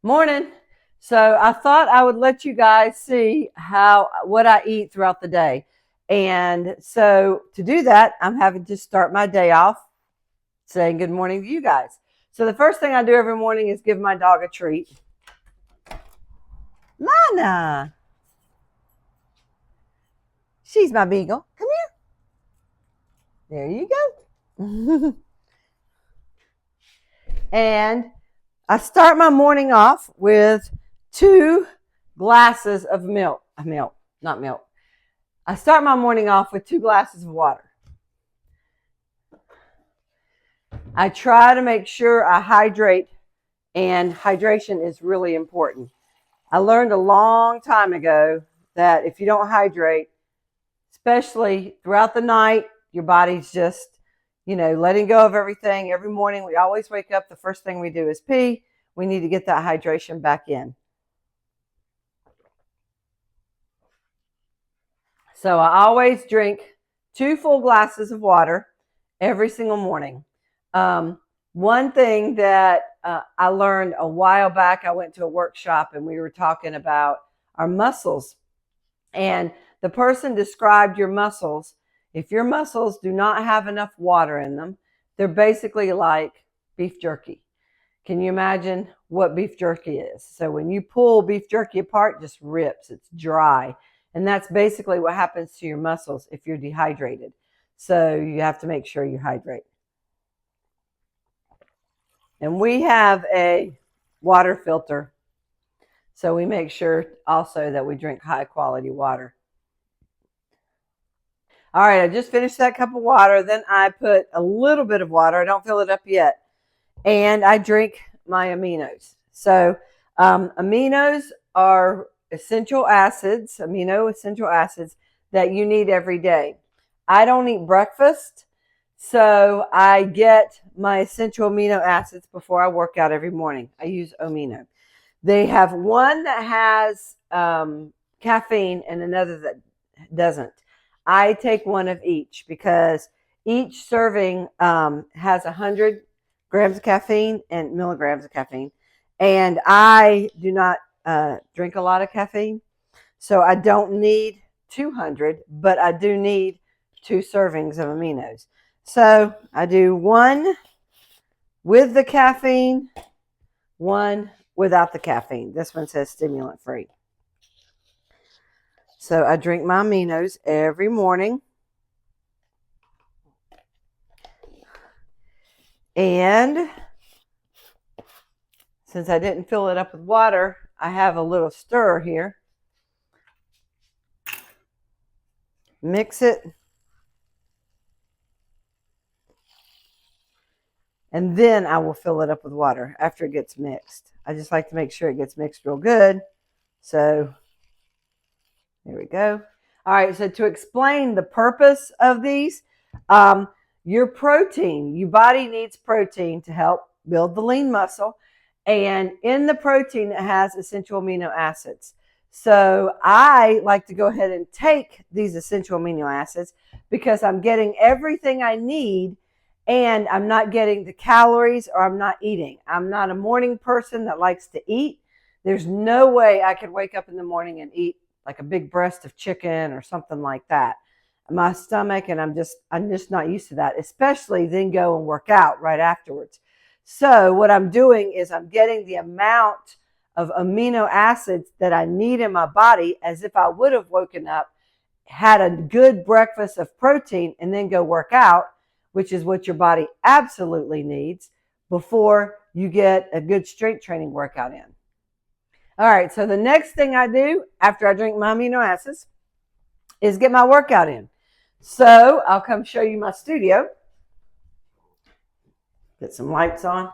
Morning. So I thought I would let you guys see what I eat throughout the day. And so to do that, I'm having to start my day off saying good morning to you guys. So the first thing I do every morning is give my dog a treat. Lana. She's my beagle. Come here. There you go. And I start my morning off with 2 glasses of milk. Not milk. I start my morning off with 2 glasses of water. I try to make sure I hydrate, and hydration is really important. I learned a long time ago that if you don't hydrate, especially throughout the night, your body's just, letting go of everything. Every morning, we always wake up. The first thing we do is pee. We need to get that hydration back in. So I always drink 2 full glasses of water every single morning. One thing that I learned a while back, I went to a workshop and we were talking about our muscles. And the person described your muscles. If your muscles do not have enough water in them, they're basically like beef jerky. Can you imagine what beef jerky is? So when you pull beef jerky apart, it just rips. It's dry. And that's basically what happens to your muscles if you're dehydrated. So you have to make sure you hydrate. And we have a water filter. So we make sure also that we drink high quality water. All right, I just finished that cup of water. Then I put a little bit of water. I don't fill it up yet. And I drink my aminos. So aminos are essential acids, amino essential acids that you need every day. I don't eat breakfast, so I get my essential amino acids before I work out every morning. I use amino. They have one that has caffeine and another that doesn't. I take one of each because each serving has 100 grams of caffeine and milligrams of caffeine. And I do not drink a lot of caffeine, so I don't need 200, but I do need 2 servings of aminos. So I do 1 with the caffeine, 1 without the caffeine. This one says stimulant free. So I drink my aminos every morning. And since I didn't fill it up with water, I have a little stir here. Mix it. And then I will fill it up with water after it gets mixed. I just like to make sure it gets mixed real good. So there we go. All right, so to explain the purpose of these, your protein, your body needs protein to help build the lean muscle. And in the protein, it has essential amino acids. So I like to go ahead and take these essential amino acids because I'm getting everything I need and I'm not getting the calories or I'm not eating. I'm not a morning person that likes to eat. There's no way I could wake up in the morning and eat like a big breast of chicken or something like that. My stomach, and I'm just not used to that, especially then go and work out right afterwards. So what I'm doing is I'm getting the amount of amino acids that I need in my body as if I would have woken up, had a good breakfast of protein, and then go work out, which is what your body absolutely needs before you get a good strength training workout in. All right, so the next thing I do after I drink my amino acids is get my workout in. So I'll come show you my studio. Get some lights on.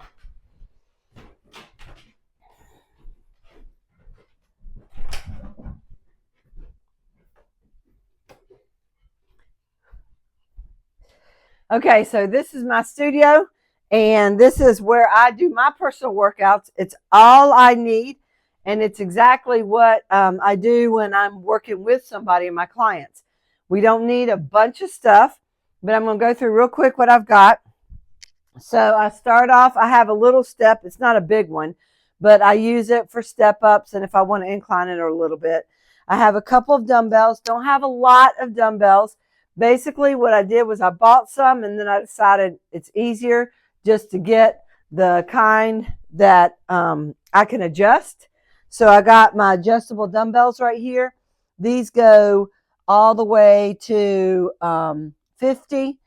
Okay, so this is my studio, and this is where I do my personal workouts. It's all I need. And it's exactly what I do when I'm working with somebody and my clients. We don't need a bunch of stuff, but I'm going to go through real quick what I've got. So I start off, I have a little step. It's not a big one, but I use it for step ups and if I want to incline it a little bit. I have a couple of dumbbells. Don't have a lot of dumbbells. Basically, what I did was I bought some and then I decided it's easier just to get the kind that I can adjust. So I got my adjustable dumbbells right here. These go all the way to 50,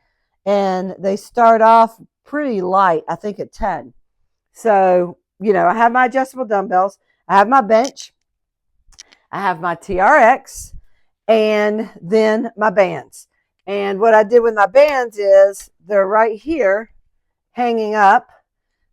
and they start off pretty light, I think at 10. So, I have my adjustable dumbbells. I have my bench. I have my TRX and then my bands. And what I did with my bands is they're right here hanging up.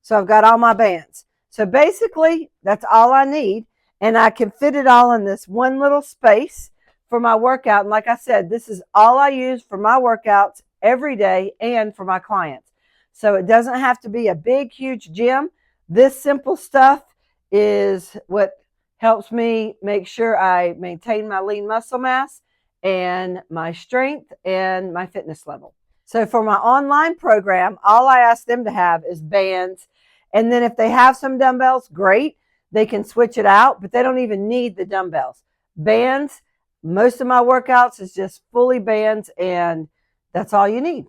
So I've got all my bands. So basically, that's all I need. And I can fit it all in this one little space for my workout. And like I said, this is all I use for my workouts every day and for my clients. So it doesn't have to be a big, huge gym. This simple stuff is what helps me make sure I maintain my lean muscle mass and my strength and my fitness level. So for my online program, all I ask them to have is bands. And then if they have some dumbbells, great. They can switch it out, but they don't even need the dumbbells. Bands, most of my workouts is just fully bands, and that's all you need.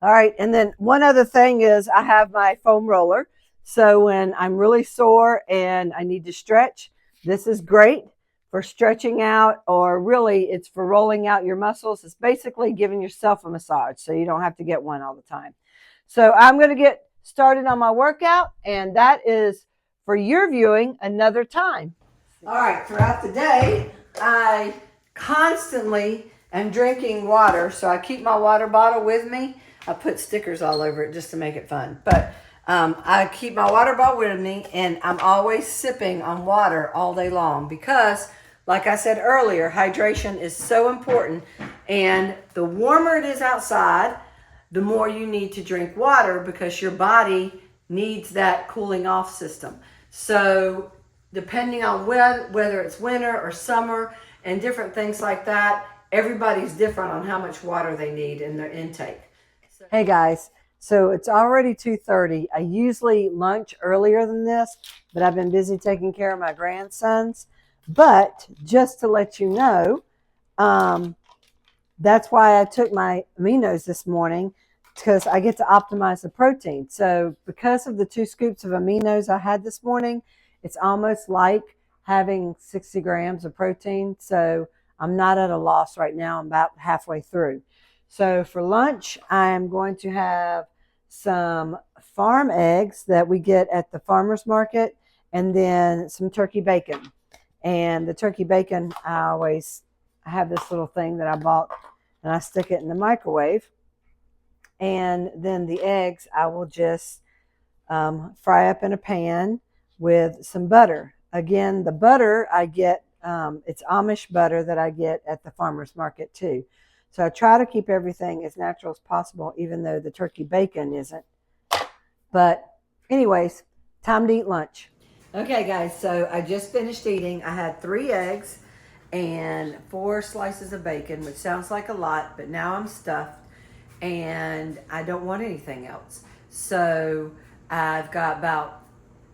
All right. And then one other thing is I have my foam roller. So when I'm really sore and I need to stretch, this is great for stretching out, or really it's for rolling out your muscles. It's basically giving yourself a massage so you don't have to get one all the time. So I'm going to get started on my workout, and that is for your viewing another time. All right, throughout the day, I constantly am drinking water, so I keep my water bottle with me. I put stickers all over it just to make it fun, but I keep my water bottle with me, and I'm always sipping on water all day long because, like I said earlier, hydration is so important, and the warmer it is outside, the more you need to drink water because your body needs that cooling off system. So depending on whether it's winter or summer and different things like that, everybody's different on how much water they need in their intake. Hey guys, so it's already 2:30. I usually lunch earlier than this, but I've been busy taking care of my grandsons. But just to let you know, that's why I took my aminos this morning, because I get to optimize the protein. So because of the 2 scoops of aminos I had this morning, it's almost like having 60 grams of protein. So I'm not at a loss right now. I'm about halfway through. So for lunch, I am going to have some farm eggs that we get at the farmer's market, and then some turkey bacon. And the turkey bacon, I have this little thing that I bought, and I stick it in the microwave. And then the eggs, I will just fry up in a pan with some butter. Again, the butter I get, it's Amish butter that I get at the farmer's market too. So I try to keep everything as natural as possible, even though the turkey bacon isn't. But anyways, time to eat lunch. Okay, guys, so I just finished eating. I had 3 eggs and 4 slices of bacon, which sounds like a lot, but now I'm stuffed and I don't want anything else. So I've got about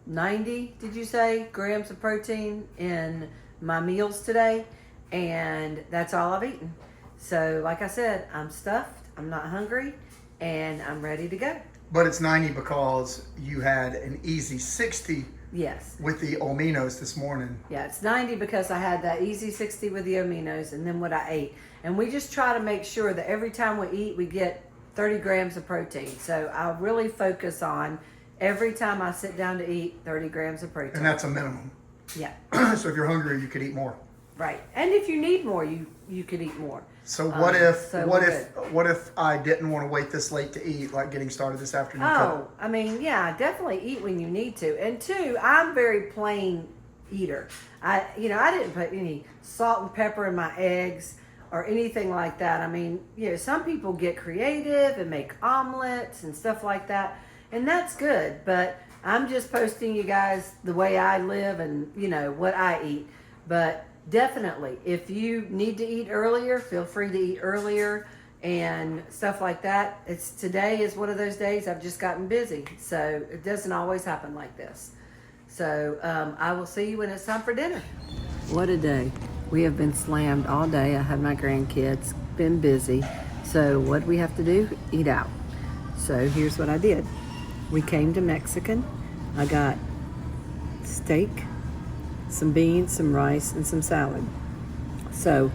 90, did you say, grams of protein in my meals today, and that's all I've eaten. So like I said, I'm stuffed, I'm not hungry, and I'm ready to go. But it's 90 because you had an easy 60. Yes. With the aminos this morning. Yeah, it's 90 because I had that easy 60 with the aminos and then what I ate. And we just try to make sure that every time we eat, we get 30 grams of protein. So I really focus on every time I sit down to eat, 30 grams of protein. And that's a minimum. Yeah. So if you're hungry, you could eat more. Right. And if you need more, you could eat more. So what if I didn't want to wait this late to eat, like getting started this afternoon? Oh, I mean, yeah, definitely eat when you need to. And 2, I'm very plain eater. I didn't put any salt and pepper in my eggs or anything like that. I mean, some people get creative and make omelets and stuff like that, and that's good. But I'm just posting you guys the way I live and, what I eat. But definitely, if you need to eat earlier, feel free to eat earlier and stuff like that. Today is one of those days I've just gotten busy, so it doesn't always happen like this. So I will see you when it's time for dinner. What a day. We have been slammed all day. I have my grandkids, been busy. So what do we have to do? Eat out. So here's what I did. We came to Mexican. I got steak, some beans, some rice, and some salad. So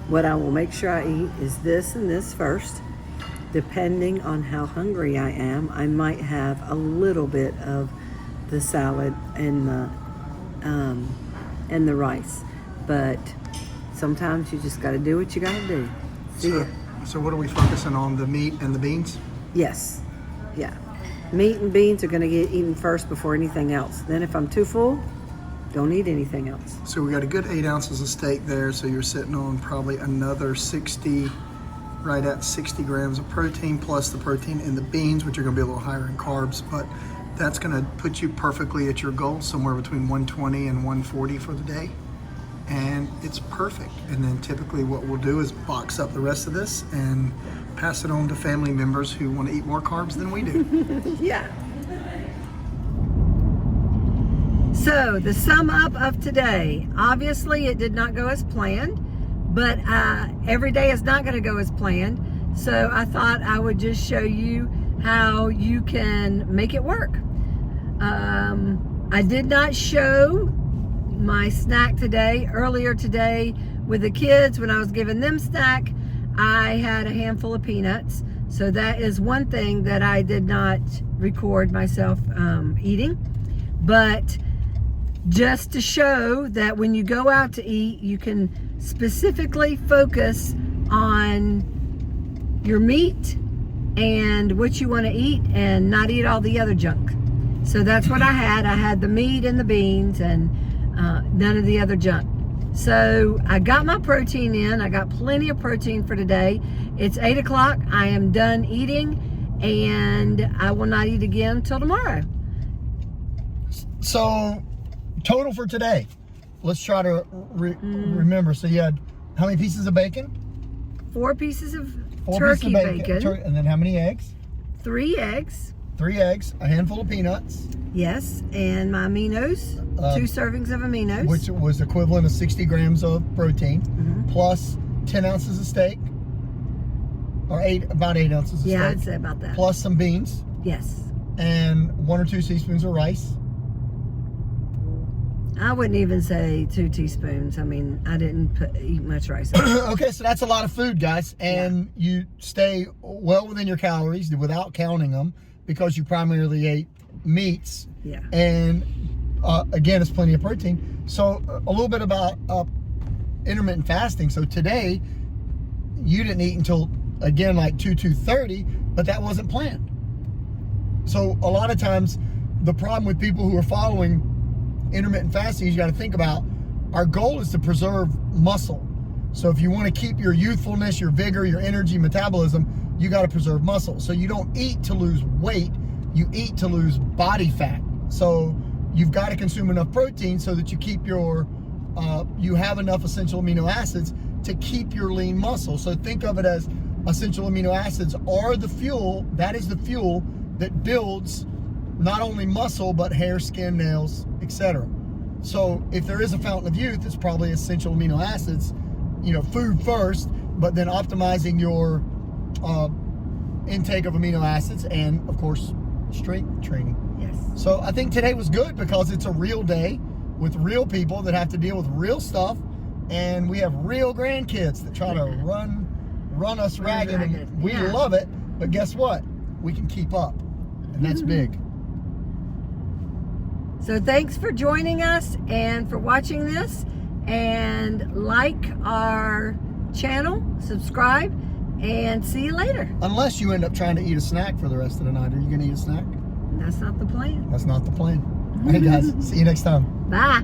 what I will make sure I eat is this and this first. Depending on how hungry I am, I might have a little bit of the salad and the rice. But sometimes you just got to do what you got to do. See ya. So what are we focusing on, the meat and the beans? Yes. Yeah. Meat and beans are going to get eaten first before anything else. Then if I'm too full, don't eat anything else. So we got a good 8 ounces of steak there. So you're sitting on probably another 60, right at 60 grams of protein, plus the protein in the beans, which are going to be a little higher in carbs. But that's going to put you perfectly at your goal, somewhere between 120 and 140 for the day. And it's perfect. And then typically what we'll do is box up the rest of this and pass it on to family members who want to eat more carbs than we do. Yeah. So the sum up of today, obviously it did not go as planned, but every day is not going to go as planned. So I thought I would just show you how you can make it work. I did not show my snack today. Earlier today with the kids, when I was giving them snack, I had a handful of peanuts. So that is one thing that I did not record myself eating. But just to show that when you go out to eat, you can specifically focus on your meat and what you want to eat and not eat all the other junk. So that's what I had. I had the meat and the beans and none of the other junk. So I got my protein in. I got plenty of protein for today. It's 8 o'clock. I am done eating and I will not eat again until tomorrow. So total for today, let's try to remember. So you had how many pieces of bacon? 4 pieces of 4 turkey pieces of bacon. And then how many eggs? 3 eggs. 3 eggs, a handful of peanuts. Yes, and my aminos, 2 servings of aminos. Which was equivalent of 60 grams of protein, plus 10 ounces of steak, or about 8 ounces of steak. Yeah, I'd say about that. Plus some beans. Yes. And 1 or 2 teaspoons of rice. I wouldn't even say 2 teaspoons. I mean, I didn't eat much rice. Okay, so that's a lot of food, guys. And you stay well within your calories without counting them because you primarily ate meats. Yeah. And again, it's plenty of protein. So a little bit about intermittent fasting. So today, you didn't eat until, again, like 2:30, but that wasn't planned. So a lot of times, the problem with people who are following intermittent fasting, you got to think about, our goal is to preserve muscle. So if you want to keep your youthfulness, your vigor, your energy, metabolism, you got to preserve muscle. So you don't eat to lose weight, you eat to lose body fat. So you've got to consume enough protein so that you keep your, you have enough essential amino acids to keep your lean muscle. So think of it as essential amino acids are the fuel, that is the fuel that builds not only muscle, but hair, skin, nails, etc. So if there is a fountain of youth, it's probably essential amino acids, you know, food first, but then optimizing your intake of amino acids and, of course, strength training. Yes. So I think today was good because it's a real day with real people that have to deal with real stuff, and we have real grandkids that try to run us ragged, and we love it, but guess what? We can keep up, and that's big. So thanks for joining us and for watching this, and like our channel, subscribe, and see you later. Unless you end up trying to eat a snack for the rest of the night. Are you going to eat a snack? That's not the plan. That's not the plan. All right, guys. See you next time. Bye.